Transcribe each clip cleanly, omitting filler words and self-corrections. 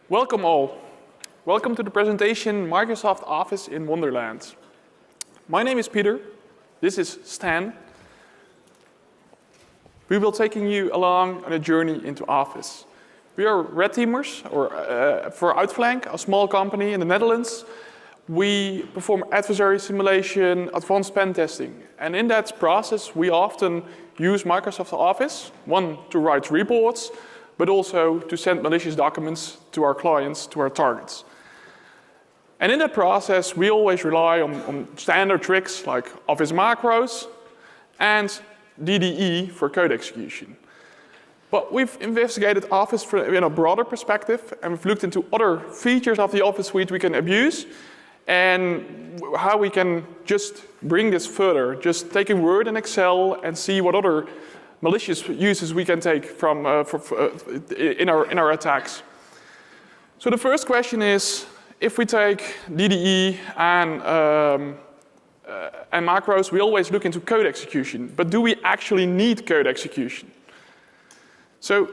Welcome all. Welcome to the presentation Microsoft Office in Wonderland. My name is Peter. This is Stan. We will be taking you along on a journey into Office. We are red teamers, for Outflank, a small company in the Netherlands. We perform adversary simulation, advanced pen testing. And in that process, we often use Microsoft Office, one, to write reports, but also to send malicious documents to our clients, to our targets. And in that process, we always rely on standard tricks like Office macros and DDE for code execution. But we've investigated Office in a broader perspective, and we've looked into other features of the Office suite we can abuse, and how we can just bring this further, just taking Word and Excel and see what other malicious uses we can take from in our attacks. So the first question is, if we take DDE and macros, we always look into code execution. But do we actually need code execution? So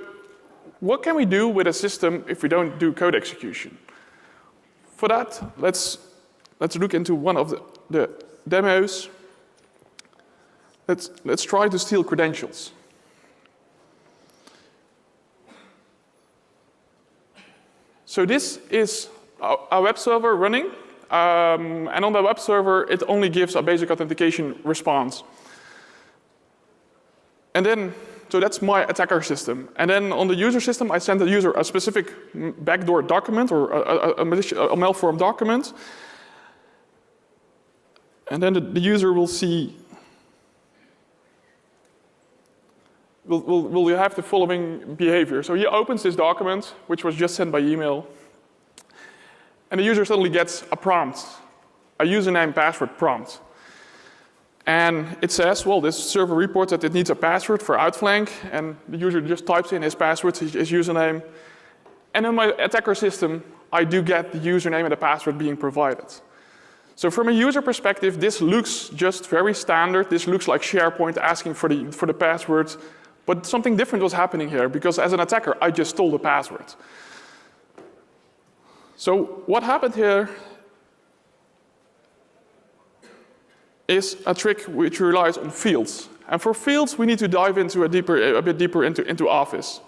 what can we do with a system if we don't do code execution? For that, let's look into one of the demos. Let's try to steal credentials. So this is a web server running, and on the web server it only gives a basic authentication response. And then, so that's my attacker system. And then on the user system, I send the user a specific backdoor document or a malformed document. And then the user will see, will have the following behavior. So he opens this document, which was just sent by email. And the user suddenly gets a prompt, a username password prompt. And it says, well, this server reports that it needs a password for Outflank, and the user just types in his password, his username. And in my attacker system, I do get the username and the password being provided. So from a user perspective, this looks just very standard. This looks like SharePoint asking for the password. But something different was happening here, because as an attacker, I just stole the password. So what happened here is a trick which relies on fields. And for fields, we need to dive into a bit deeper into Office.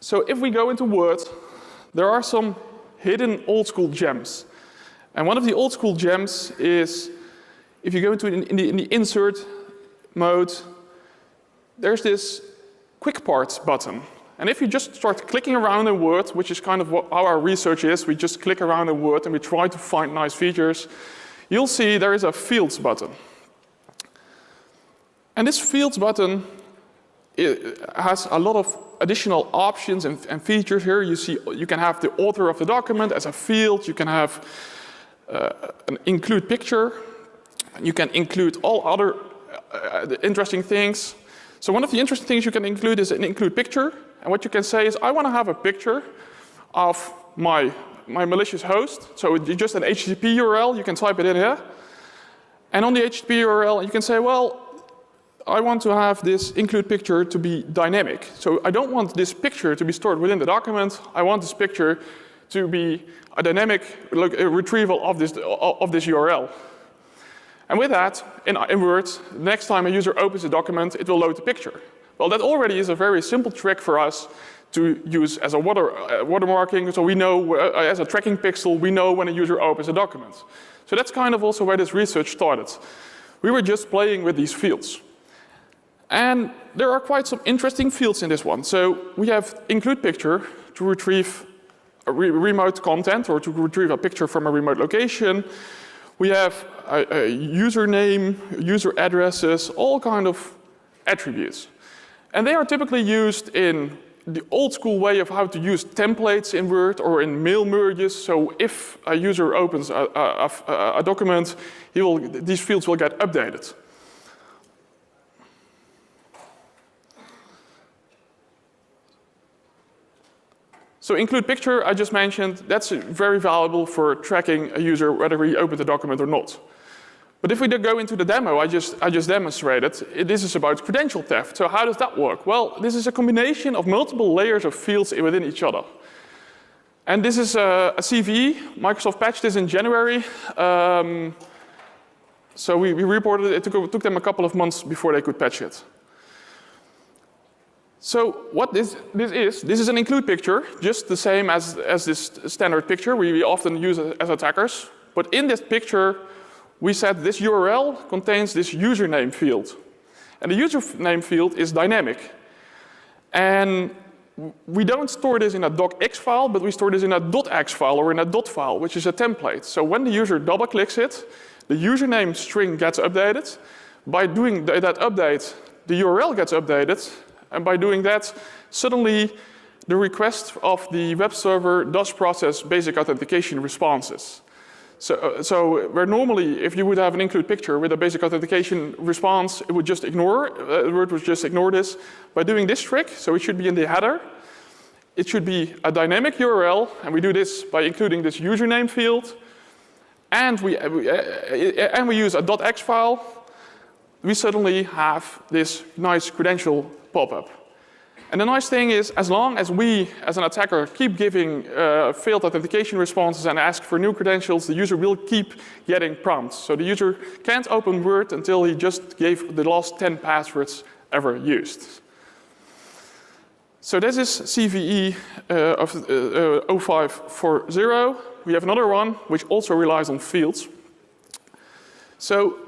So if we go into Word, there are some hidden old school gems. And one of the old school gems is, if you go into in the insert mode, there's this quick parts button. And if you just start clicking around in Word, which is kind of how our research is, we just click around in Word and we try to find nice features, you'll see there is a fields button. And this fields button, it has a lot of additional options and features here. You see, you can have the author of the document as a field. You can have an include picture. You can include all other interesting things. So one of the interesting things you can include is an include picture. And what you can say is, I want to have a picture of my malicious host. So it's just an HTTP URL. You can type it in here. And on the HTTP URL, you can say, well, I want to have this include picture to be dynamic. So I don't want this picture to be stored within the document. I want this picture to be a dynamic retrieval of this URL. And with that, in Word, next time a user opens a document, it will load the picture. Well, that already is a very simple trick for us to use as a watermarking. So we know, as a tracking pixel, we know when a user opens a document. So that's kind of also where this research started. We were just playing with these fields. And there are quite some interesting fields in this one. So we have include picture to retrieve remote content or to retrieve a picture from a remote location. We have a username, user addresses, all kind of attributes. And they are typically used in the old school way of how to use templates in Word or in mail merges. So if a user opens a document, these fields will get updated. So include picture, I just mentioned, that's very valuable for tracking a user whether he opened the document or not. But if we go into the demo I just demonstrated, this is about credential theft. So how does that work? Well, this is a combination of multiple layers of fields within each other. And this is a CVE. Microsoft patched this in January. So we reported it. It took them a couple of months before they could patch it. So what this is an include picture, just the same as this standard picture we often use as attackers. But in this picture, we said this URL contains this username field. And the username field is dynamic. And we don't store this in a docx file, but we store this in a .x file or in a .dot file, which is a template. So when the user double-clicks it, the username string gets updated. By doing that update, the URL gets updated. And by doing that, suddenly the request of the web server does process basic authentication responses. So where normally, if you would have an include picture with a basic authentication response, it would just ignore this. By doing this trick, so it should be in the header, it should be a dynamic URL, and we do this by including this username field, and we use a .x file. We suddenly have this nice credential pop-up. And the nice thing is, as long as we, as an attacker, keep giving failed authentication responses and ask for new credentials, the user will keep getting prompts. So the user can't open Word until he just gave the last 10 passwords ever used. So this is CVE of 0540. We have another one, which also relies on fields. So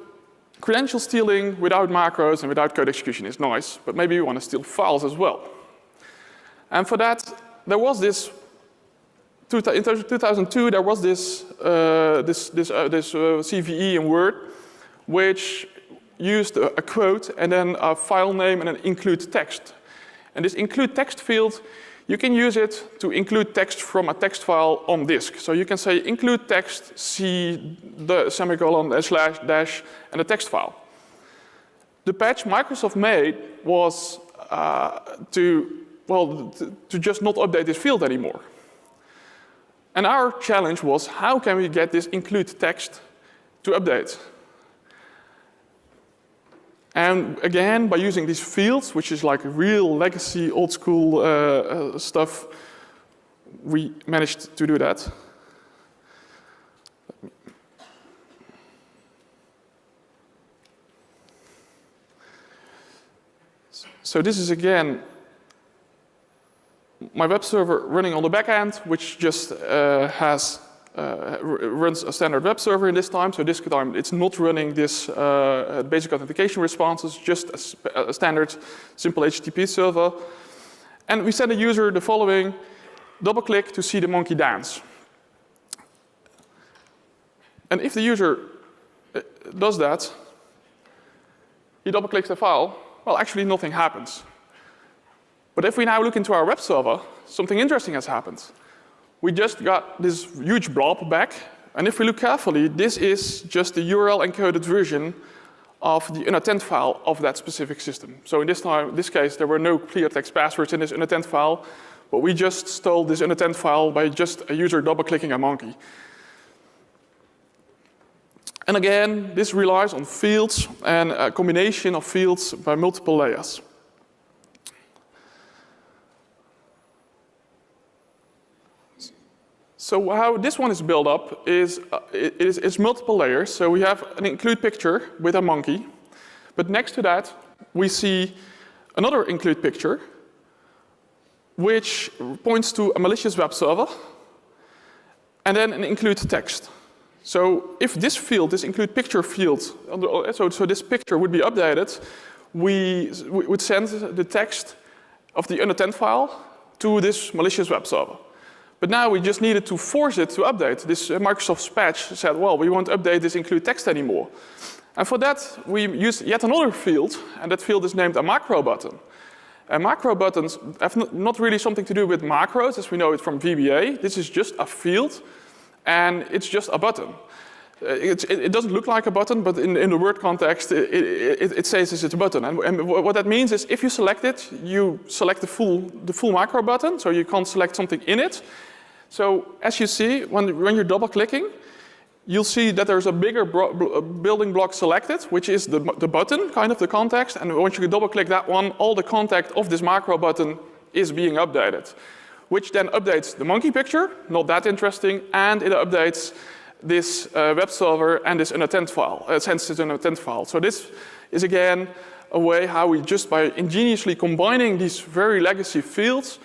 credential stealing without macros and without code execution is nice, but maybe you want to steal files as well. And for that, there was this, in 2002, there was this CVE in Word, which used a quote and then a file name and an include text. And this include text field, you can use it to include text from a text file on disk. So you can say include text, see the semicolon, slash, dash, and a text file. The patch Microsoft made was to just not update this field anymore. And our challenge was, how can we get this include text to update? And again, by using these fields, which is like real legacy, old school stuff, we managed to do that. So this is again my web server running on the back end, which just runs a standard web server in this time. So this time it's not running this basic authentication responses, just a standard simple HTTP server. And we send a user the following: double click to see the monkey dance. And if the user does that, he double clicks the file, well, actually nothing happens. But if we now look into our web server, something interesting has happened. We just got this huge blob back, and if we look carefully, this is just the URL encoded version of the unattend file of that specific system. So in this case, there were no clear text passwords in this unattend file, but we just stole this unattend file by just a user double-clicking a monkey. And again, this relies on fields and a combination of fields by multiple layers. So how this one is built up is it's multiple layers. So we have an include picture with a monkey, but next to that we see another include picture, which points to a malicious web server, and then an include text. So if this field, this include picture field, so this picture would be updated, we would send the text of the unattend file to this malicious web server. But now we just needed to force it to update. This Microsoft's patch said, well, we won't update this include text anymore. And for that, we used yet another field, and that field is named a macro button. And macro buttons have not really something to do with macros, as we know it from VBA. This is just a field, and it's just a button. It doesn't look like a button, but in the Word context, it says it's a button. And what that means is, if you select it, you select the full macro button, so you can't select something in it. So as you see, when you're double-clicking, you'll see that there's a bigger building block selected, which is the button, kind of the context. And once you double-click that one, all the content of this macro button is being updated, which then updates the monkey picture, not that interesting, and it updates this web server and this unattended file, sends it an unattended file. So this is, again, a way how we just by ingeniously combining these very legacy fields,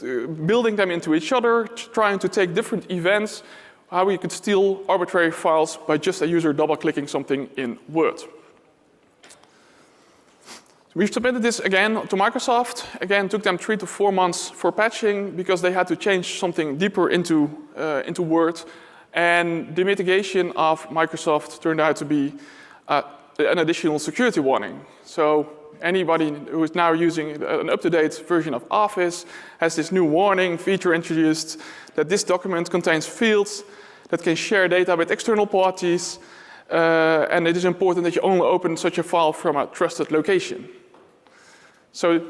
building them into each other, trying to take different events, how we could steal arbitrary files by just a user double-clicking something in Word. We've submitted this again to Microsoft. Again, took them 3 to 4 months for patching because they had to change something deeper into Word. And the mitigation of Microsoft turned out to be an additional security warning. So anybody who is now using an up-to-date version of Office has this new warning feature introduced that this document contains fields that can share data with external parties, and it is important that you only open such a file from a trusted location. So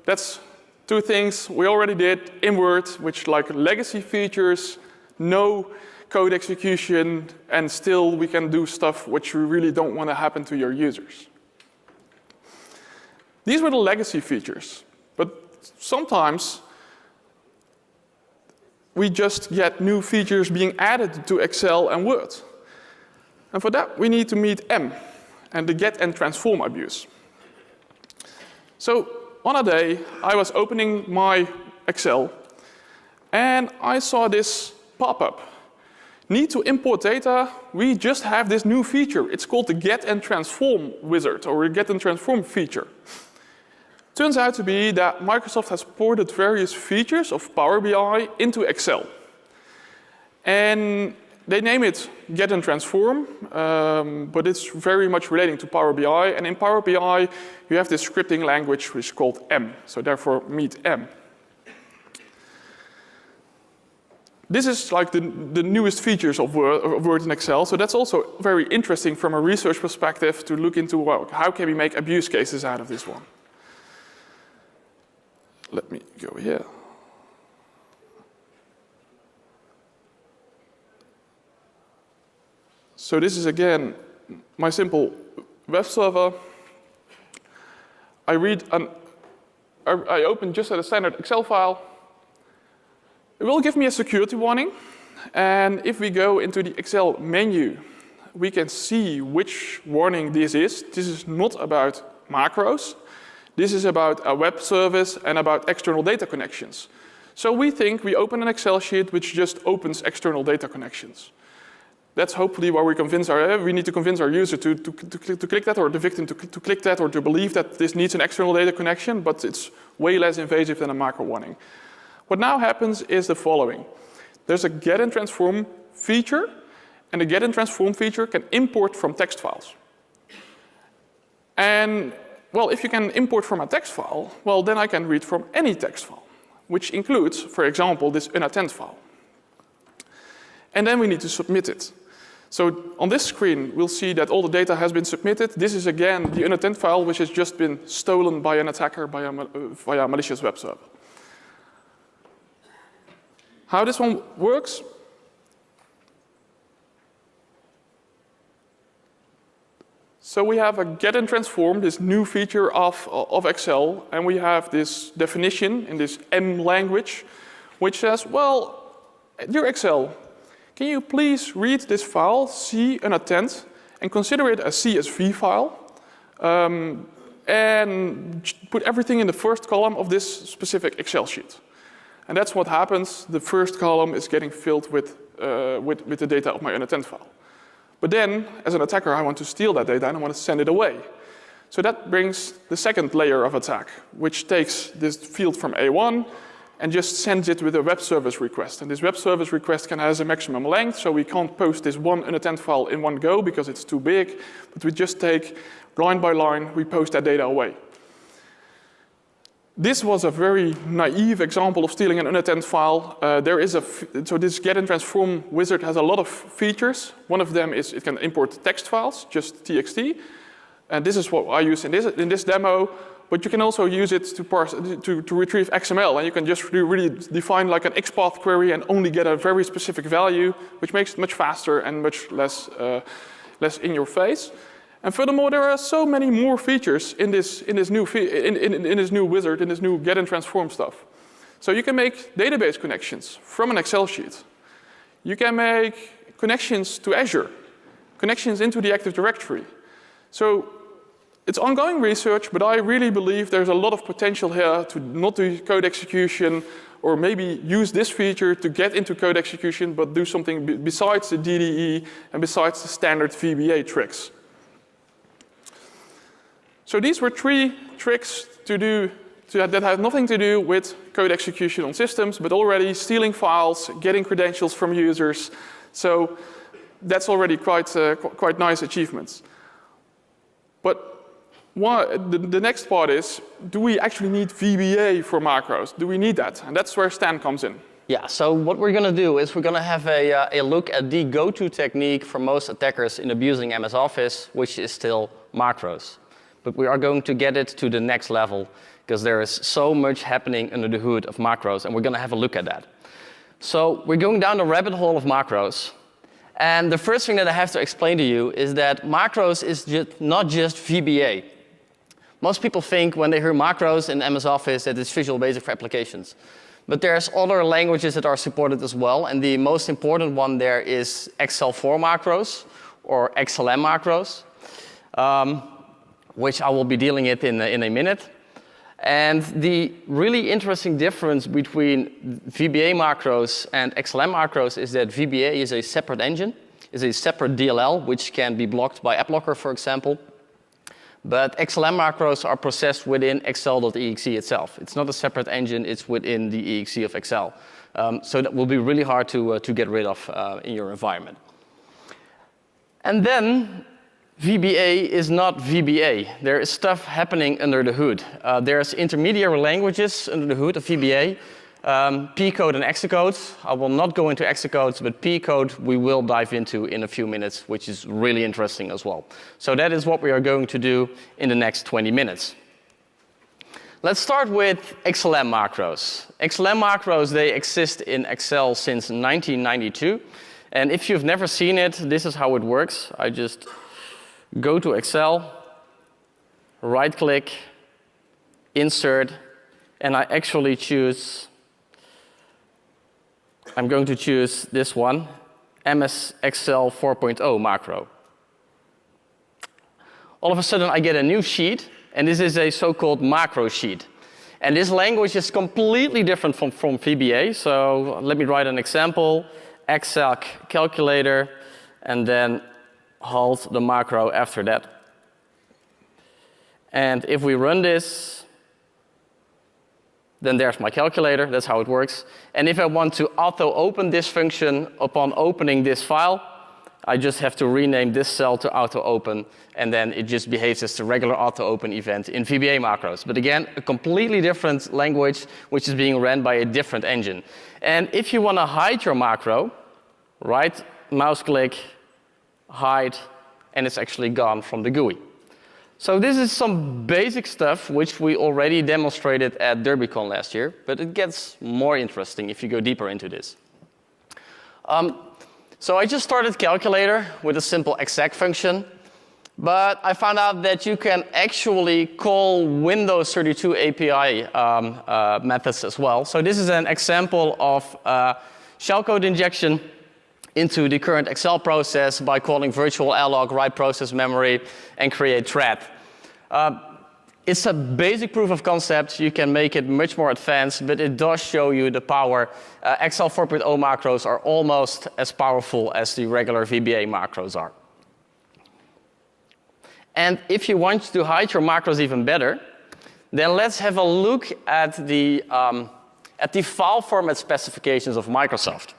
that's 2 things we already did in Word, which like legacy features, no code execution, and still we can do stuff which we really don't want to happen to your users. These were the legacy features, but sometimes we just get new features being added to Excel and Word. And for that, we need to meet M and the get and transform abuse. So on a day, I was opening my Excel, and I saw this pop-up. Need to import data, we just have this new feature. It's called the get and transform wizard, or a get and transform feature. Turns out to be that Microsoft has ported various features of Power BI into Excel. And they name it Get and Transform, but it's very much relating to Power BI. And in Power BI, you have this scripting language which is called M, so therefore meet M. This is like the newest features of Word and Excel, so that's also very interesting from a research perspective to look into, well, how can we make abuse cases out of this one. Let me go here. So this is, again, my simple web server. I open just a standard Excel file. It will give me a security warning. And if we go into the Excel menu, we can see which warning this is. This is not about macros. This is about a web service and about external data connections. So we think we open an Excel sheet which just opens external data connections. That's hopefully where we need to convince our user to click that, or the victim to click that, or to believe that this needs an external data connection, but it's way less invasive than a macro warning. What now happens is the following. There's a get and transform feature, and the get and transform feature can import from text files. And well, if you can import from a text file, well, then I can read from any text file, which includes, for example, this unattended file. And then we need to submit it. So on this screen, we'll see that all the data has been submitted. This is, again, the unattended file, which has just been stolen by an attacker via a malicious web server. How this one works? So we have a get and transform, this new feature of Excel, and we have this definition in this M language, which says, well, dear Excel, can you please read this file, C unattended, and consider it a CSV file, and put everything in the first column of this specific Excel sheet. And that's what happens. The first column is getting filled with the data of my unattended file. But then, as an attacker, I want to steal that data and I want to send it away. So that brings the second layer of attack, which takes this field from A1 and just sends it with a web service request. And this web service request has a maximum length, so we can't post this one unattended file in one go because it's too big. But we just take line by line, we post that data away. This was a very naive example of stealing an unattended file. So this get and transform wizard has a lot of features. One of them is it can import text files, just TXT. And this is what I use in this demo. but you can also use it to parse to retrieve XML, and you can just really define like an XPath query and only get a very specific value, which makes it much faster and much less in your face. And furthermore, there are so many more features in this new wizard, in this new get and transform stuff. So you can make database connections from an Excel sheet. You can make connections to Azure, connections into the Active Directory. So it's ongoing research, but I really believe there's a lot of potential here to not do code execution, or maybe use this feature to get into code execution, but do something besides the DDE and besides the standard VBA tricks. So these were 3 tricks that have nothing to do with code execution on systems, but already stealing files, getting credentials from users. So that's already quite nice achievements. But the next part is, do we actually need VBA for macros? Do we need that? And that's where Stan comes in. Yeah, so what we're going to do is we're going to have a look at the go-to technique for most attackers in abusing MS Office, which is still macros. But we are going to get it to the next level because there is so much happening under the hood of macros, and we're going to have a look at that. So we're going down the rabbit hole of macros. And the first thing that I have to explain to you is that macros is not just VBA. Most people think when they hear macros in MS Office that it's Visual Basic for applications. But there's other languages that are supported as well, and the most important one there is XL4 macros or XLM macros. Which I will be dealing with in a minute. And the really interesting difference between VBA macros and XLM macros is that VBA is a separate engine, is a separate DLL, which can be blocked by AppLocker, for example. But XLM macros are processed within excel.exe itself. It's not a separate engine, it's within the exe of Excel. So that will be really hard to get rid of in your environment. And then VBA is not VBA. There is stuff happening under the hood. There's intermediary languages under the hood of VBA, P-code and Xcode. I will not go into Xcode, but P-code we will dive into in a few minutes, which is really interesting as well. So that is what we are going to do in the next 20 minutes. Let's start with XLM macros. XLM macros, they exist in Excel since 1992. And if you've never seen it, this is how it works. I just go to Excel, right-click, insert, and I actually choose, I'm going to choose this one, MS Excel 4.0 macro. All of a sudden I get a new sheet, and this is a so-called macro sheet. And this language is completely different from VBA, so let me write an example, exec calculator, and then halt the macro after that. And if we run this, then there's my calculator, that's how it works. And if I want to auto-open this function upon opening this file, I just have to rename this cell to auto-open, and then it just behaves as the regular auto-open event in VBA macros. But again, a completely different language, which is being ran by a different engine. And if you want to hide your macro, right mouse click, hide, and it's actually gone from the GUI. So this is some basic stuff which we already demonstrated at DerbyCon last year, but it gets more interesting if you go deeper into this. So I just started calculator with a simple exec function, but I found out that you can actually call Windows 32 API methods as well. So this is an example of shellcode injection into the current Excel process by calling virtual alloc, write process memory, and create thread. It's a basic proof of concept. You can make it much more advanced, but it does show you the power. Excel 4.0 macros are almost as powerful as the regular VBA macros are. And if you want to hide your macros even better, then let's have a look at the file format specifications of Microsoft.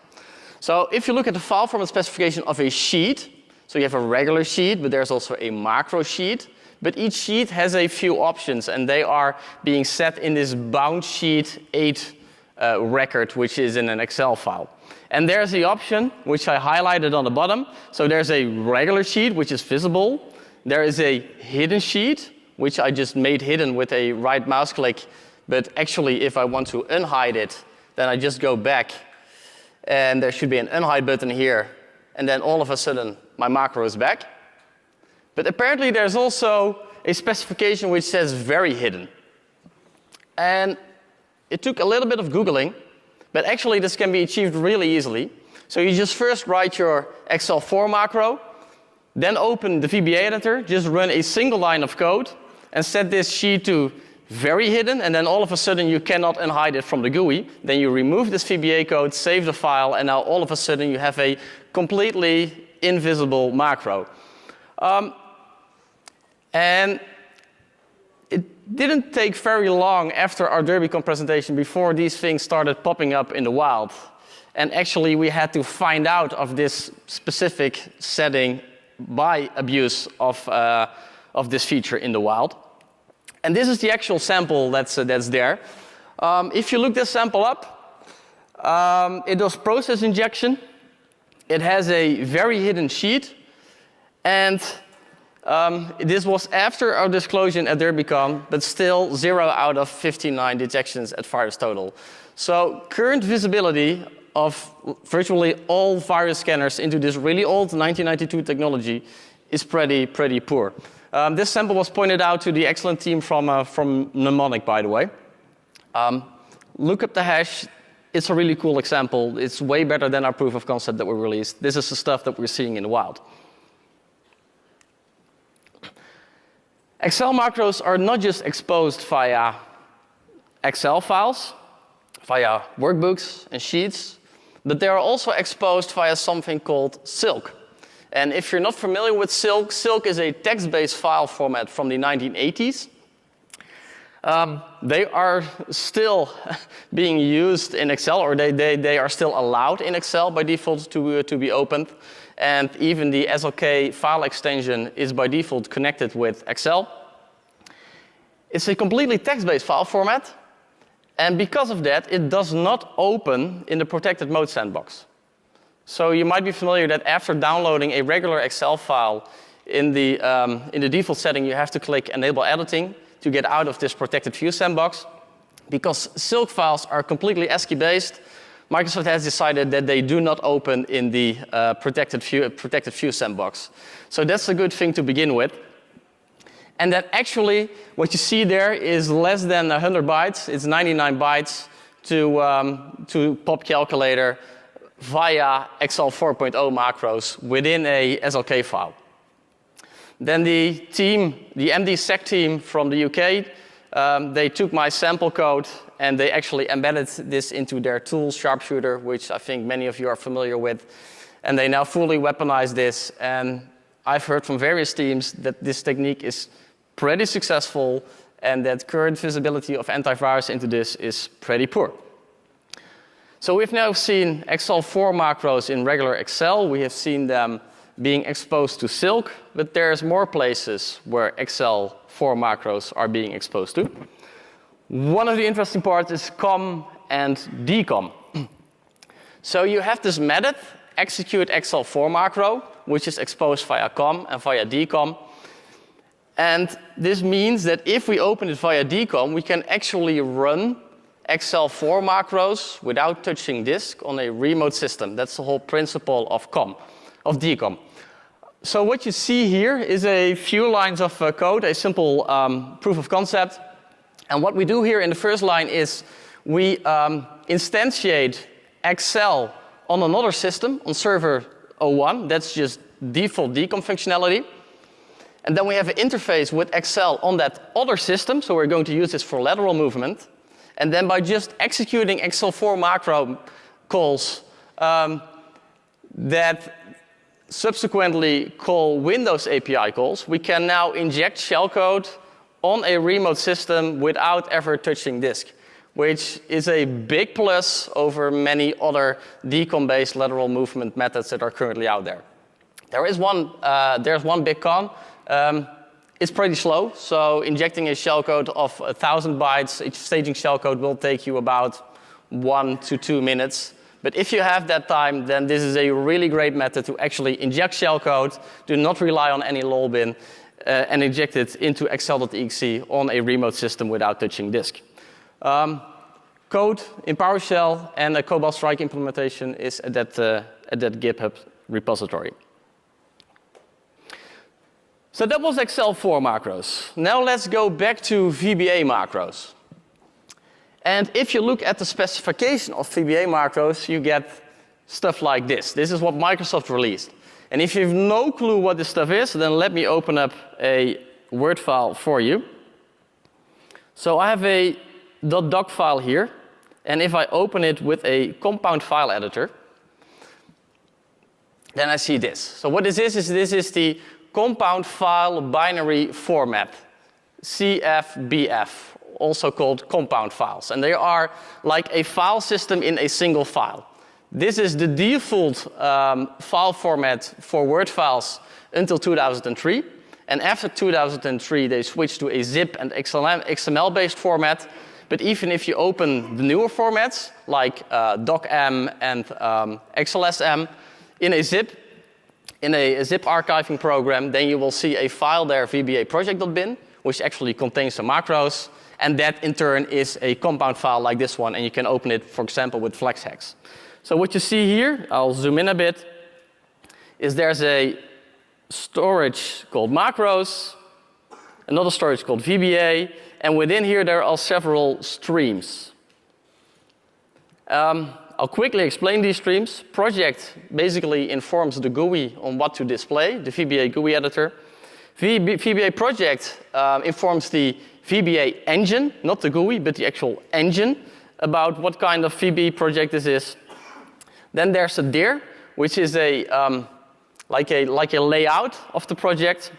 So if you look at the file format specification of a sheet, so you have a regular sheet, but there's also a macro sheet. But each sheet has a few options, and they are being set in this bound sheet 8 record, which is in an Excel file. And there's the option, which I highlighted on the bottom. So there's a regular sheet, which is visible. There is a hidden sheet, which I just made hidden with a right mouse click. But actually, if I want to unhide it, then I just go back, and there should be an unhide button here, and then all of a sudden, my macro is back. But apparently, there's also a specification which says very hidden. And it took a little bit of Googling, but actually, this can be achieved really easily. So you just first write your XL4 macro, then open the VBA editor, just run a single line of code, and set this sheet to very hidden, and then all of a sudden you cannot unhide it from the GUI. Then you remove this VBA code, save the file, and now all of a sudden you have a completely invisible macro. And it didn't take very long after our DerbyCon presentation before these things started popping up in the wild. And actually we had to find out of this specific setting by abuse of this feature in the wild. And this is the actual sample that's there. If you look this sample up, it does process injection. It has a very hidden sheet. And this was after our disclosure at DerbyCon, but still 0 out of 59 detections at virus total. So current visibility of virtually all virus scanners into this really old 1992 technology is pretty poor. This sample was pointed out to the excellent team from Mnemonic, by the way. Look up the hash. It's a really cool example. It's way better than our proof of concept that we released. This is the stuff that we're seeing in the wild. Excel macros are not just exposed via Excel files, via workbooks and sheets, but they are also exposed via something called Silk. And if you're not familiar with Silk, Silk is a text-based file format from the 1980s. They are still being used in Excel, or they are still allowed in Excel by default to be opened. And even the SLK file extension is by default connected with Excel. It's a completely text-based file format. And because of that, it does not open in the protected mode sandbox. So you might be familiar that after downloading a regular Excel file in the default setting, you have to click Enable Editing to get out of this protected view sandbox. Because Silk files are completely ASCII-based, Microsoft has decided that they do not open in the protected view sandbox. So that's a good thing to begin with. And that actually, what you see there is less than 100 bytes. It's 99 bytes to pop calculator via Excel 4.0 macros within a SLK file. Then the team, the MDSec team from the UK, they took my sample code and they actually embedded this into their tool, Sharpshooter, which I think many of you are familiar with. And they now fully weaponize this. And I've heard from various teams that this technique is pretty successful and that current visibility of antivirus into this is pretty poor. So we've now seen XL4 macros in regular Excel. We have seen them being exposed to Silk, but there's more places where XL4 macros are being exposed to. One of the interesting parts is COM and DCOM. So you have this method, execute XL4 macro, which is exposed via COM and via DCOM. And this means that if we open it via DCOM, we can actually run XL4 macros without touching disk on a remote system. That's the whole principle of DCOM. So what you see here is a few lines of code, a simple proof of concept. And what we do here in the first line is we instantiate XL on another system, on server 01. That's just default DCOM functionality. And then we have an interface with XL on that other system. So we're going to use this for lateral movement. And then by just executing XL4 macro calls that subsequently call Windows API calls, we can now inject shellcode on a remote system without ever touching disk, which is a big plus over many other DCOM-based lateral movement methods that are currently out there. There's one big con. It's pretty slow, so injecting a shellcode of 1,000 bytes, each staging shellcode will take you about 1 to 2 minutes. But if you have that time, then this is a really great method to actually inject shellcode, do not rely on any lol bin, and inject it into Excel.exe on a remote system without touching disk. Code in PowerShell and a Cobalt Strike implementation is at that GitHub repository. So that was Excel 4 macros. Now let's go back to VBA macros. And if you look at the specification of VBA macros, you get stuff like this. This is what Microsoft released. And if you have no clue what this stuff is, then let me open up a Word file for you. So I have a .doc file here. And if I open it with a compound file editor, then I see this. So what this is the compound file binary format, CFBF, also called compound files. And they are like a file system in a single file. This is the default file format for Word files until 2003. And after 2003, they switched to a zip and XML-based format. But even if you open the newer formats, like docm and XLSM, in a zip archiving program, then you will see a file there, VBA project.bin, which actually contains some macros. And that, in turn, is a compound file like this one. And you can open it, for example, with FlexHex. So what you see here, I'll zoom in a bit, is there's a storage called macros, another storage called VBA, and within here there are several streams. I'll quickly explain these streams. Project basically informs the GUI on what to display, the VBA GUI editor. VBA project informs the VBA engine, not the GUI, but the actual engine, about what kind of VB project this is. Then there's a dir, which is like a layout of the project.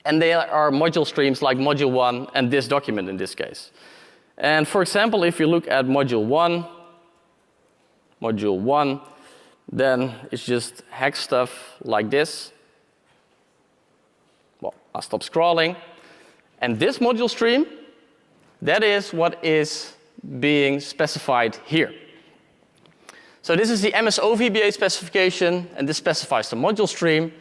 And there are module streams like module 1 and this document in this case. And for example, if you look at module 1, then it's just hex stuff like this. Well, I'll stop scrolling. And this module stream, that is what is being specified here. So this is the MSO VBA specification, and this specifies the module stream.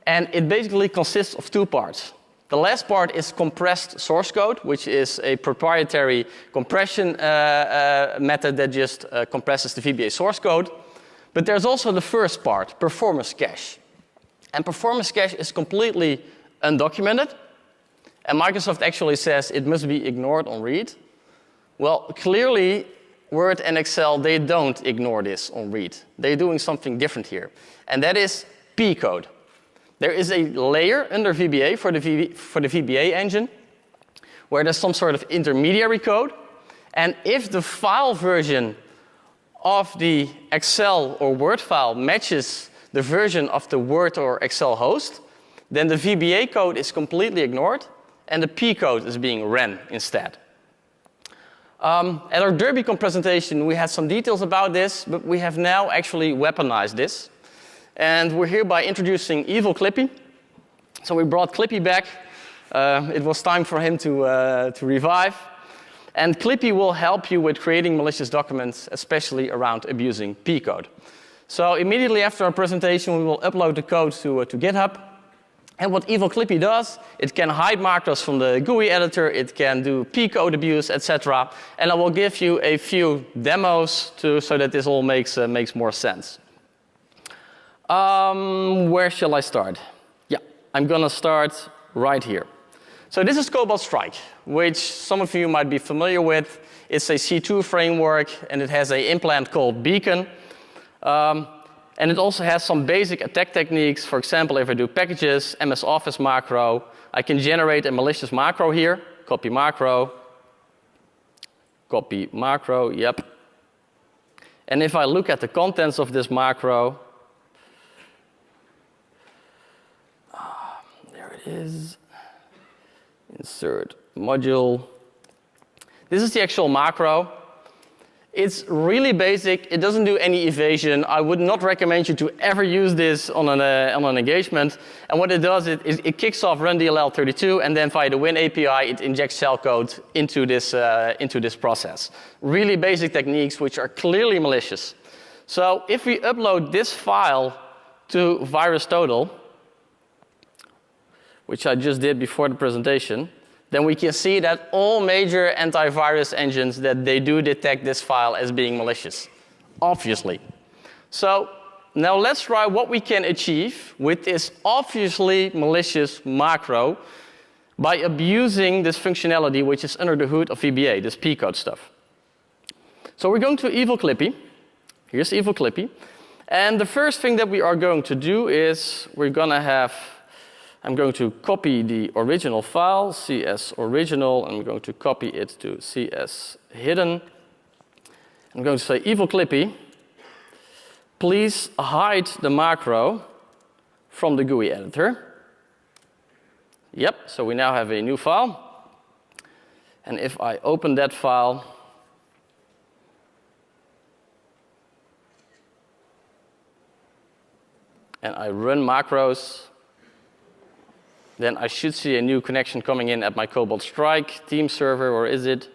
And it basically consists of two parts. The last part is compressed source code, which is a proprietary compression method that just compresses the VBA source code. But there's also the first part, performance cache. And performance cache is completely undocumented. And Microsoft actually says it must be ignored on read. Well, clearly, Word and Excel, they don't ignore this on read. They're doing something different here. And that is P code. There is a layer under VBA for the VBA engine where there's some sort of intermediary code. And if the file version of the Excel or Word file matches the version of the Word or Excel host, then the VBA code is completely ignored and the P code is being ran instead. At our DerbyCon presentation, we had some details about this, but we have now actually weaponized this. And we're hereby introducing Evil Clippy. So we brought Clippy back. It was time for him to revive. And Clippy will help you with creating malicious documents, especially around abusing P code. So immediately after our presentation, we will upload the code to GitHub. And what Evil Clippy does, it can hide macros from the GUI editor, it can do P code abuse, etc. And I will give you a few demos so that this all makes more sense. Where shall I start? Yeah, I'm gonna start right here. So this is Cobalt Strike, which some of you might be familiar with. It's a C2 framework, and it has an implant called Beacon. And it also has some basic attack techniques. For example, if I do packages, MS Office macro, I can generate a malicious macro here. Copy macro, yep. And if I look at the contents of this macro, there it is. Insert module. This is the actual macro. It's really basic. It doesn't do any evasion. I would not recommend you to ever use this on an engagement. And what it does, it kicks off run DLL32, and then via the Win API, it injects shellcode into this process. Really basic techniques which are clearly malicious. So if we upload this file to VirusTotal, which I just did before the presentation, then we can see that all major antivirus engines, that they do detect this file as being malicious, obviously. So now let's try what we can achieve with this obviously malicious macro by abusing this functionality which is under the hood of VBA, this P-code stuff. So we're going to evil Clippy. Here's evil Clippy. And the first thing that we are going to do is I'm going to copy the original file, CS original, and I'm going to copy it to CS hidden. I'm going to say evil Clippy, please hide the macro from the GUI editor. Yep, so we now have a new file. And if I open that file, and I run macros, then I should see a new connection coming in at my Cobalt Strike team server, or is it?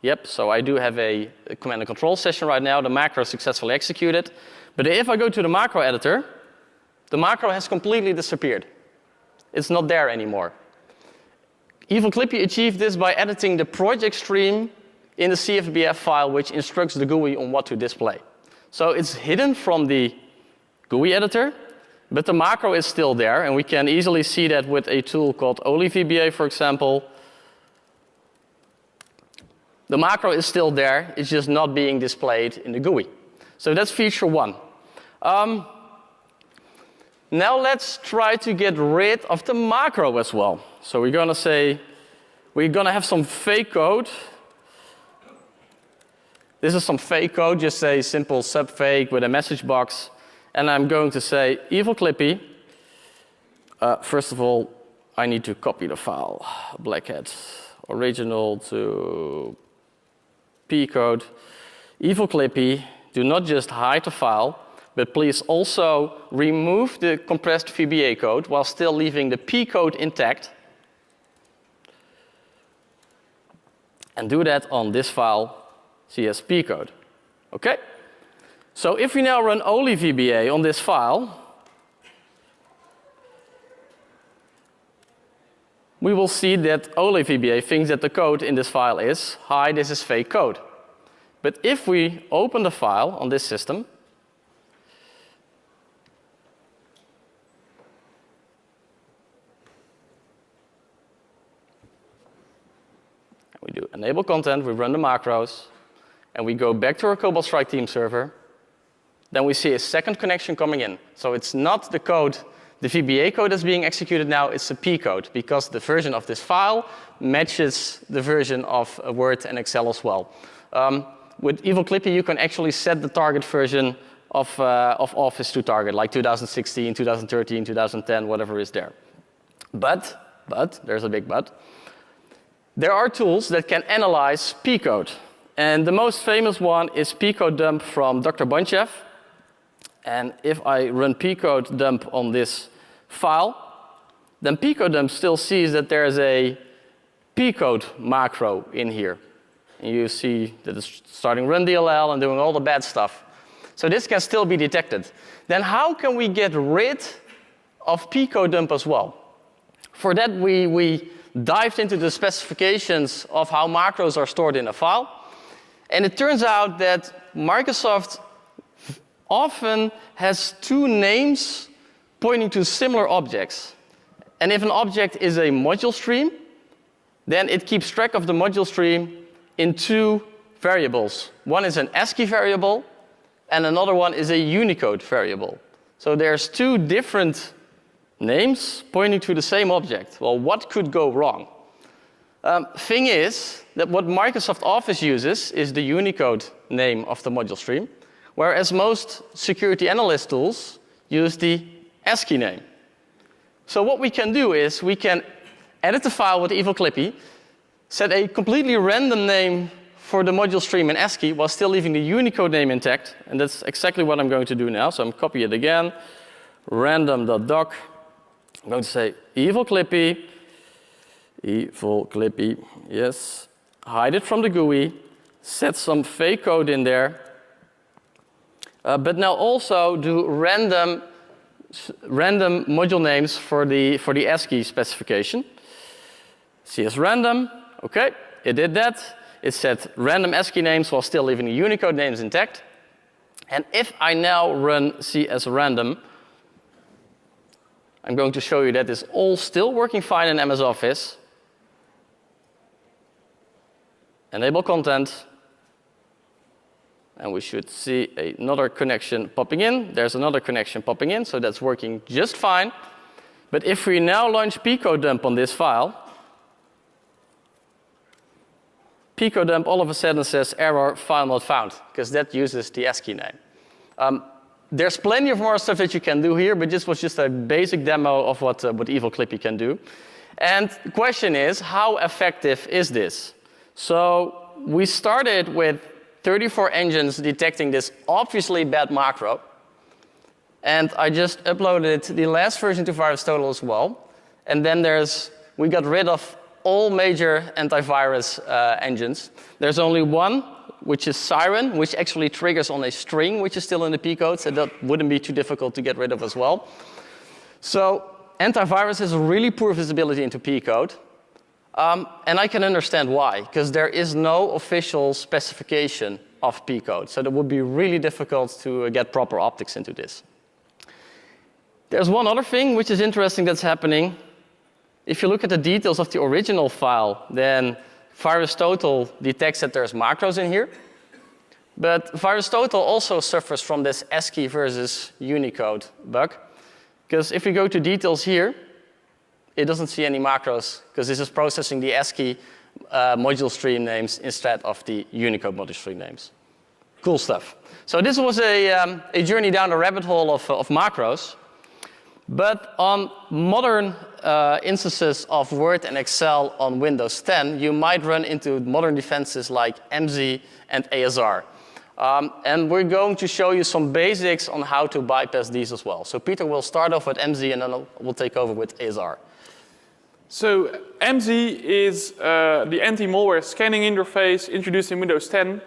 Yep, so I do have a command and control session right now. The macro is successfully executed. But if I go to the macro editor, the macro has completely disappeared. It's not there anymore. Evil Clippy achieved this by editing the project stream in the CFBF file, which instructs the GUI on what to display. So it's hidden from the GUI editor, but the macro is still there, and we can easily see that with a tool called OliVBA, for example. The macro is still there, it's just not being displayed in the GUI. So that's feature one. Now let's try to get rid of the macro as well. So we're going to say, we're going to have some fake code. This is some fake code, just a simple subfake with a message box. And I'm going to say, evil Clippy, first of all, I need to copy the file, black hat, original to P code. Evil Clippy, do not just hide the file, but please also remove the compressed VBA code while still leaving the P code intact. And do that on this file, CSP code. Okay? So if we now run OliVBA on this file, we will see that OliVBA thinks that the code in this file is, hi, this is fake code. But if we open the file on this system, we do enable content, we run the macros, and we go back to our Cobalt Strike team server, then we see a second connection coming in. So it's not the code, the VBA code that's being executed now, it's a P code, because the version of this file matches the version of Word and Excel as well. With Evil Clippy, you can actually set the target version of Office to target, like 2016, 2013, 2010, whatever is there. But, there's a big but, there are tools that can analyze P code. And the most famous one is P code dump from Dr. Bonchev. And if I run P code dump on this file, then P code dump still sees that there's a P code macro in here. And you see that it's starting run DLL and doing all the bad stuff. So this can still be detected. Then how can we get rid of P code dump as well? For that, we dived into the specifications of how macros are stored in a file. And it turns out that Microsoft often has two names pointing to similar objects. And if an object is a module stream, then it keeps track of the module stream in two variables. One is an ASCII variable, and another one is a Unicode variable. So there's two different names pointing to the same object. Well, what could go wrong? Thing is that what Microsoft Office uses is the Unicode name of the module stream, whereas most security analyst tools use the ASCII name. So what we can do is we can edit the file with Evil Clippy, set a completely random name for the module stream in ASCII while still leaving the Unicode name intact, and that's exactly what I'm going to do now. So I'm copy it again, random.doc. I'm going to say Evil Clippy, yes, hide it from the GUI, set some fake code in there, but now also do random random module names for the ASCII specification. CS random, okay, it did that. It set random ASCII names while still leaving the Unicode names intact. And if I now run CS random, I'm going to show you that it's all still working fine in MS Office. Enable content. And we should see another connection popping in. There's another connection popping in, so that's working just fine. But if we now launch picodump on this file, picodump all of a sudden says error, file not found, because that uses the ASCII name. There's plenty of more stuff that you can do here, but this was just a basic demo of what Evil Clippy can do. And the question is, how effective is this? So we started with 34 engines detecting this obviously bad macro. And I just uploaded the last version to VirusTotal as well. And then we got rid of all major antivirus engines. There's only one, which is Siren, which actually triggers on a string, which is still in the P code, so that wouldn't be too difficult to get rid of as well. So antivirus has a really poor visibility into P code. And I can understand why, because there is no official specification of P code. So it would be really difficult to get proper optics into this. There's one other thing which is interesting that's happening. If you look at the details of the original file, then VirusTotal detects that there's macros in here. But VirusTotal also suffers from this ASCII versus Unicode bug. Because if we go to details here, it doesn't see any macros, because this is processing the ASCII module stream names instead of the Unicode module stream names. Cool stuff. So this was a journey down the rabbit hole of macros. But on modern instances of Word and Excel on Windows 10, you might run into modern defenses like MZ and ASR. And we're going to show you some basics on how to bypass these as well. So Peter will start off with MZ, and then we'll take over with ASR. So MZ is the anti-malware scanning interface introduced in Windows 10.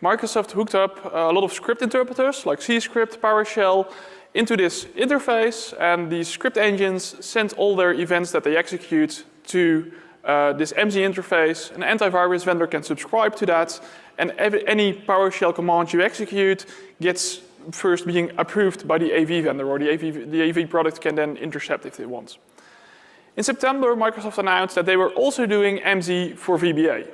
Microsoft hooked up a lot of script interpreters like C script, PowerShell into this interface, and the script engines send all their events that they execute to this MZ interface. An antivirus vendor can subscribe to that, and any PowerShell command you execute gets first being approved by the AV vendor, or the AV product can then intercept if they want. In September, Microsoft announced that they were also doing MZ for VBA.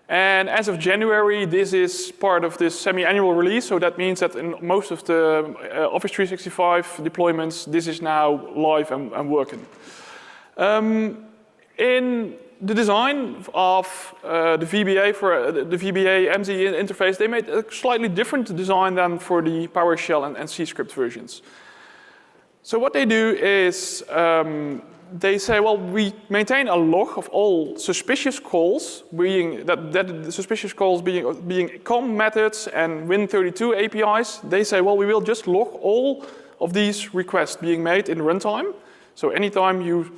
And as of January, this is part of this semi-annual release, so that means that in most of the Office 365 deployments, this is now live and working. In the design of the VBA for the VBA MZ interface, they made a slightly different design than for the PowerShell and C script versions. So what they do is they say, well, we maintain a log of all suspicious calls, being the suspicious calls being COM methods and Win32 APIs. They say, well, we will just log all of these requests being made in runtime. So anytime you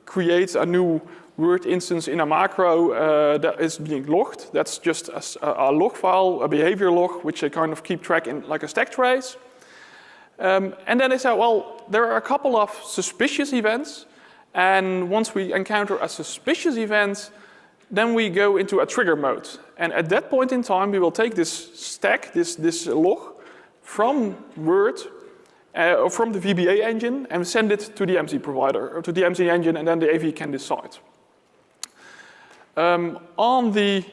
create a new Word instance in a macro that is being logged, that's just a log file, a behavior log, which they kind of keep track in like a stack trace. And then they say, well, there are a couple of suspicious events. And once we encounter a suspicious event, then we go into a trigger mode. And at that point in time, we will take this stack, this log, from Word, or from the VBA engine, and send it to the MZ provider, or to the MZ engine, and then the AV can decide. On the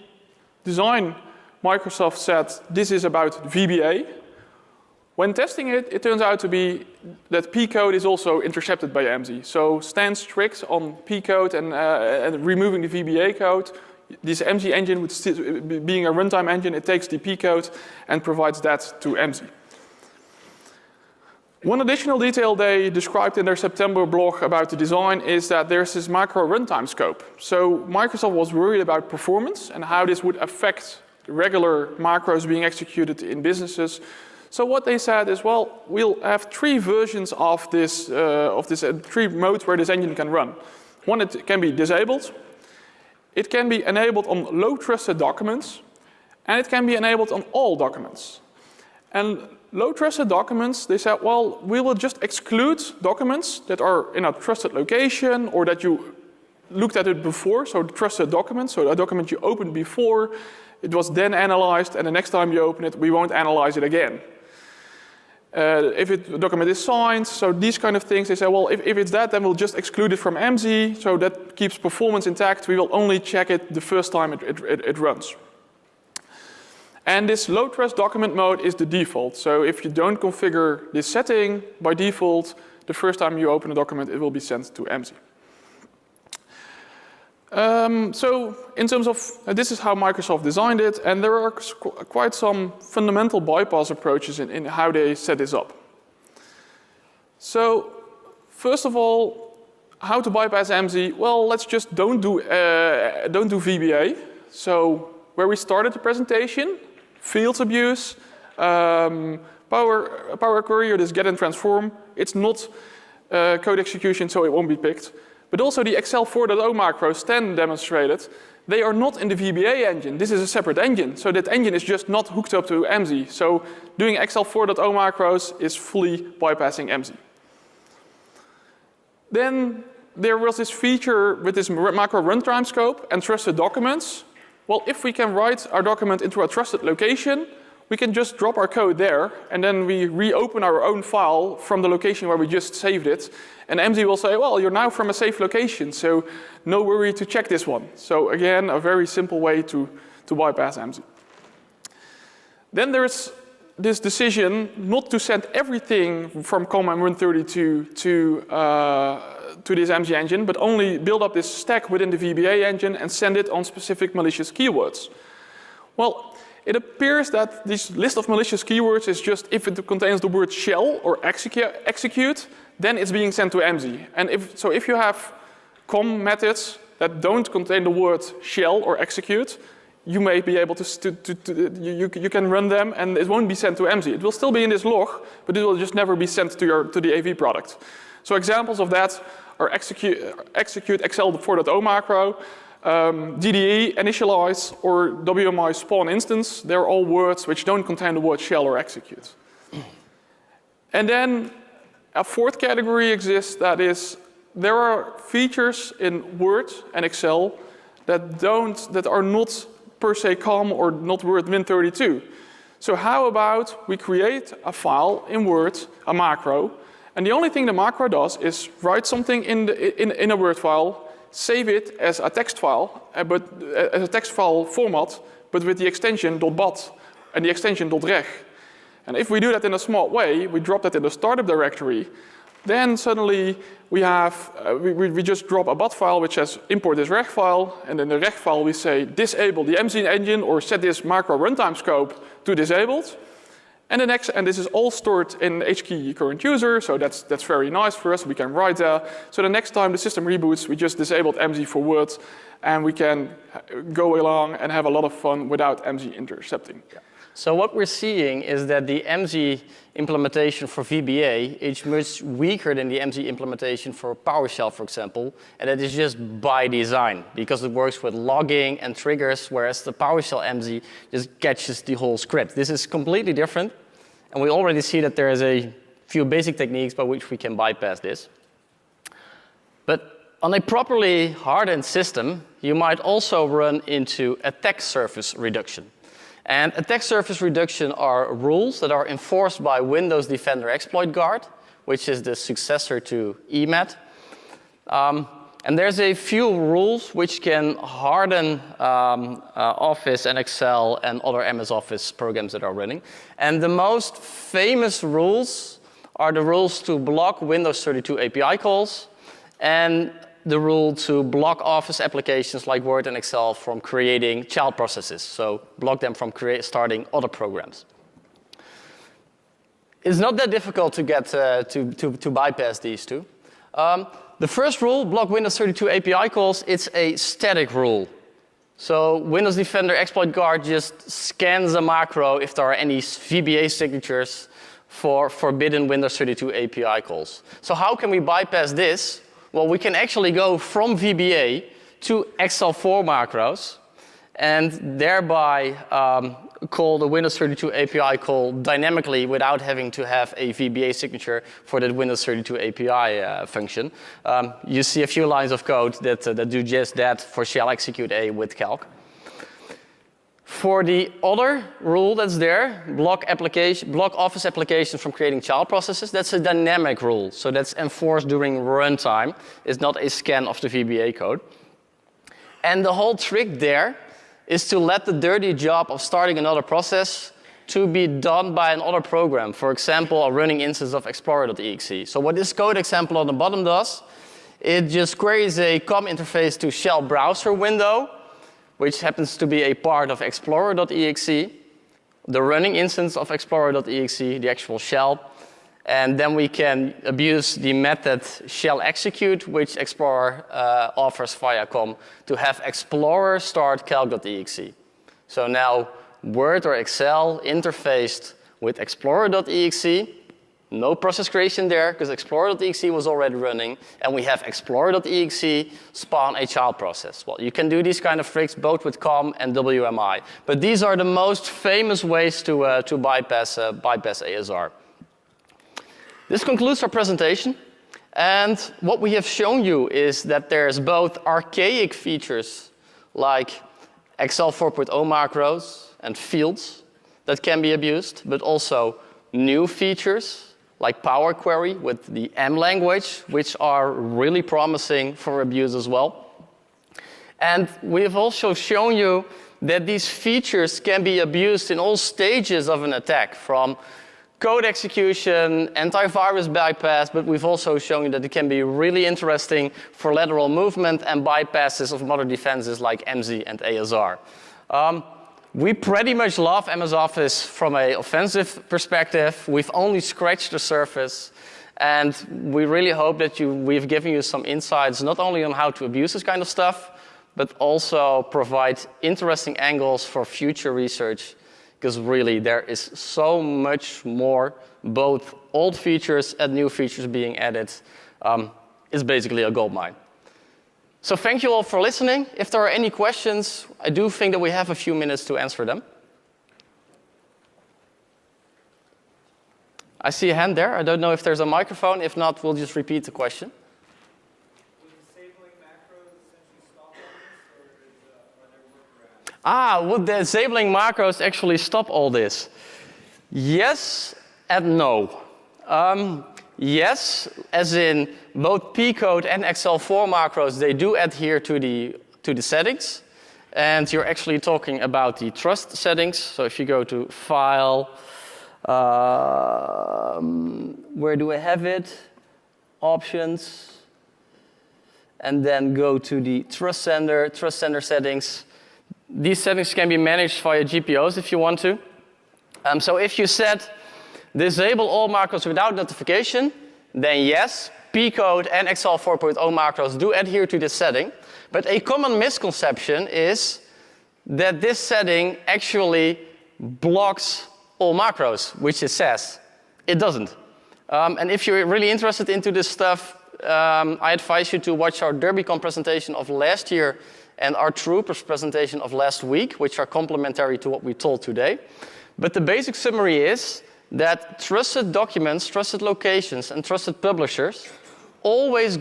design, Microsoft said this is about VBA. When testing it, it turns out to be that P code is also intercepted by MZ. So stands tricks on P code and removing the VBA code. This MZ engine, being a runtime engine, it takes the P code and provides that to MZ. One additional detail they described in their September blog about the design is that there's this macro runtime scope. So Microsoft was worried about performance and how this would affect regular macros being executed in businesses. So what they said is, well, we'll have 3 versions of this 3 modes where this engine can run. One, it can be disabled. It can be enabled on low trusted documents. And it can be enabled on all documents. And low trusted documents, they said, well, we will just exclude documents that are in a trusted location or that you looked at it before, so trusted documents, so a document you opened before, it was then analyzed, and the next time you open it, we won't analyze it again. If the document is signed, so these kind of things, they say, well, if it's that, then we'll just exclude it from MZ, so that keeps performance intact. We will only check it the first time it runs. And this low trust document mode is the default. So if you don't configure this setting, by default, the first time you open a document, it will be sent to MZ. So in terms of, this is how Microsoft designed it, and there are quite some fundamental bypass approaches in how they set this up. So first of all, how to bypass MZ? Well, let's just don't do VBA. So where we started the presentation, fields abuse, power query, or this get and transform, it's not code execution, so it won't be picked. But also the Excel 4.0 macros Stan demonstrated, they are not in the VBA engine. This is a separate engine. So that engine is just not hooked up to MZ. So doing Excel 4.0 macros is fully bypassing MZ. Then there was this feature with this macro runtime scope and trusted documents. Well, if we can write our document into a trusted location, we can just drop our code there, and then we reopen our own file from the location where we just saved it. And MZ will say, well, you're now from a safe location, so no worry to check this one. So again, a very simple way to bypass MZ. Then there's this decision not to send everything from COM and Run32 to this MZ engine, but only build up this stack within the VBA engine and send it on specific malicious keywords. Well, it appears that this list of malicious keywords is just if it contains the word shell or execute, then it's being sent to MZ. And if you have COM methods that don't contain the word shell or execute, you may be able you can run them and it won't be sent to MZ. It will still be in this log, but it will just never be sent to the AV product. So examples of that are execute Excel 4.0 macro, DDE initialize, or WMI spawn instance. They're all words which don't contain the word shell or execute. And then a fourth category exists, that is, there are features in Word and Excel that are not per se COM or not Word Win32. So how about we create a file in Word, a macro, and the only thing the macro does is write something in a Word file, save it as a text file, but as a text file format, but with the extension .bat and the extension .reg. And if we do that in a smart way, we drop that in the startup directory, then suddenly we have, we just drop a bat file which says import this reg file, and in the reg file we say disable the MZ engine or set this macro runtime scope to disabled. And this is all stored in HKey current user, so that's very nice for us. We can write there. So the next time the system reboots, we just disabled MZ for Word, and we can go along and have a lot of fun without MZ intercepting. Yeah. So what we're seeing is that the MZ implementation for VBA is much weaker than the MZ implementation for PowerShell, for example, and that is just by design because it works with logging and triggers, whereas the PowerShell MZ just catches the whole script. This is completely different, and we already see that there is a few basic techniques by which we can bypass this. But on a properly hardened system, you might also run into attack surface reduction. And attack surface reduction are rules that are enforced by Windows Defender Exploit Guard, which is the successor to EMAT. And there's a few rules which can harden Office and Excel and other MS Office programs that are running. And the most famous rules are the rules to block Windows 32 API calls and the rule to block Office applications like Word and Excel from creating child processes. So block them from starting other programs. It's not that difficult to get to bypass these two. The first rule, block Windows 32 API calls, it's a static rule. So Windows Defender Exploit Guard just scans a macro if there are any VBA signatures for forbidden Windows 32 API calls. So how can we bypass this? Well, we can actually go from VBA to Excel 4 macros and thereby call the Windows 32 API call dynamically without having to have a VBA signature for that Windows 32 API function. You see a few lines of code that do just that for shell execute A with calc. For the other rule that's there, block Office applications from creating child processes, that's a dynamic rule. So that's enforced during runtime. It's not a scan of the VBA code. And the whole trick there is to let the dirty job of starting another process to be done by another program. For example, a running instance of explorer.exe. So what this code example on the bottom does, it just queries a COM interface to shell browser window, which happens to be a part of explorer.exe, the running instance of explorer.exe, the actual shell, and then we can abuse the method shell execute, which Explorer offers via COM, to have Explorer start calc.exe. So now Word or Excel interfaced with Explorer.exe, no process creation there, because Explorer.exe was already running, and we have Explorer.exe spawn a child process. Well, you can do these kind of tricks both with COM and WMI, but these are the most famous ways to bypass ASR. This concludes our presentation, and what we have shown you is that there's both archaic features like Excel 4.0 macros and fields that can be abused, but also new features like Power Query with the M language, which are really promising for abuse as well. And we have also shown you that these features can be abused in all stages of an attack, from code execution, antivirus bypass, but we've also shown you that it can be really interesting for lateral movement and bypasses of modern defenses like MZ and ASR. We pretty much love MS Office from an offensive perspective. We've only scratched the surface, and we really hope that we've given you some insights not only on how to abuse this kind of stuff, but also provide interesting angles for future research, because really there is so much more, both old features and new features being added. It's basically a goldmine. So thank you all for listening. If there are any questions, I do think that we have a few minutes to answer them. I see a hand there. I don't know if there's a microphone. If not, we'll just repeat the question. Would disabling macros actually stop all this? Yes and no. Yes, as in both P-code and Excel4 macros, they do adhere to the settings. And you're actually talking about the trust settings. So if you go to File, where do I have it? Options. And then go to the trust sender settings. These settings can be managed via GPOs if you want to. So if you set disable all macros without notification, then yes, P-code and Excel 4.0 macros do adhere to this setting. But a common misconception is that this setting actually blocks all macros, which it says. It doesn't. And if you're really interested into this stuff, I advise you to watch our DerbyCon presentation of last year and our Troopers presentation of last week, which are complementary to what we told today. But the basic summary is that trusted documents, trusted locations, and trusted publishers always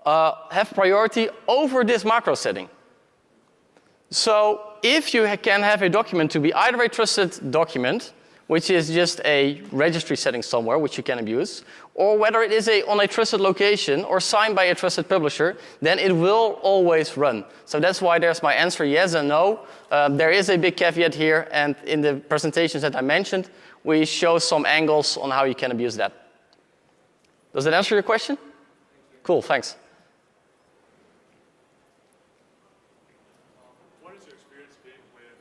have priority over this macro setting. So if you can have a document to be either a trusted document, which is just a registry setting somewhere, which you can abuse, or whether it is on a trusted location or signed by a trusted publisher, then it will always run. So that's why there's my answer, yes and no. There is a big caveat here, and in the presentations that I mentioned, we show some angles on how you can abuse that. Does that answer your question? Cool, thanks. What is your experience been with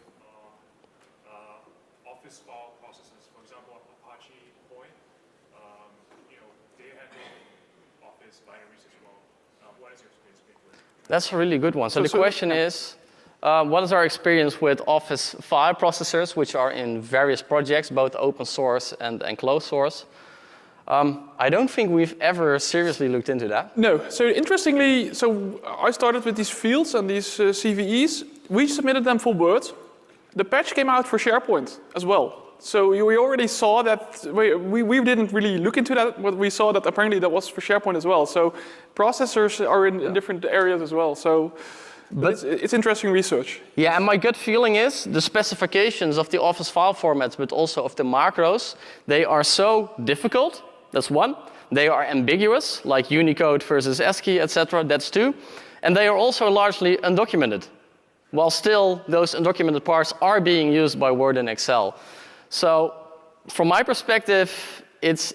Office file processes? For example, Apache Point, they handle Office binaries as well. What is your experience been with? That's a really good one. So the question is, what is our experience with Office file processors, which are in various projects, both open source and closed source? I don't think we've ever seriously looked into that. No. So interestingly, I started with these fields and these CVEs. We submitted them for Word. The patch came out for SharePoint as well. So we already saw that, we didn't really look into that, but we saw that apparently that was for SharePoint as well. So processors are in different areas as well. So but it's interesting research. Yeah, and my gut feeling is the specifications of the Office file formats, but also of the macros, they are so difficult, that's one. They are ambiguous, like Unicode versus ASCII, etc., that's two. And they are also largely undocumented, while still those undocumented parts are being used by Word and Excel. So from my perspective, it's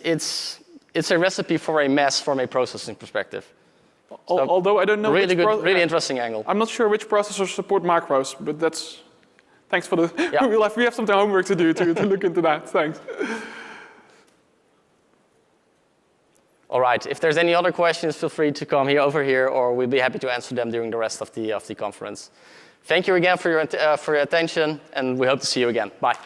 a recipe for a mess from a processing perspective. So although I don't know really good, really interesting angle. I'm not sure which processors support macros, but that's, thanks for the, Yeah. we have some homework to do to look into that, thanks. All right, if there's any other questions, feel free to come over here, or we'll be happy to answer them during the rest of the conference. Thank you again for your attention, and we hope to see you again. Bye.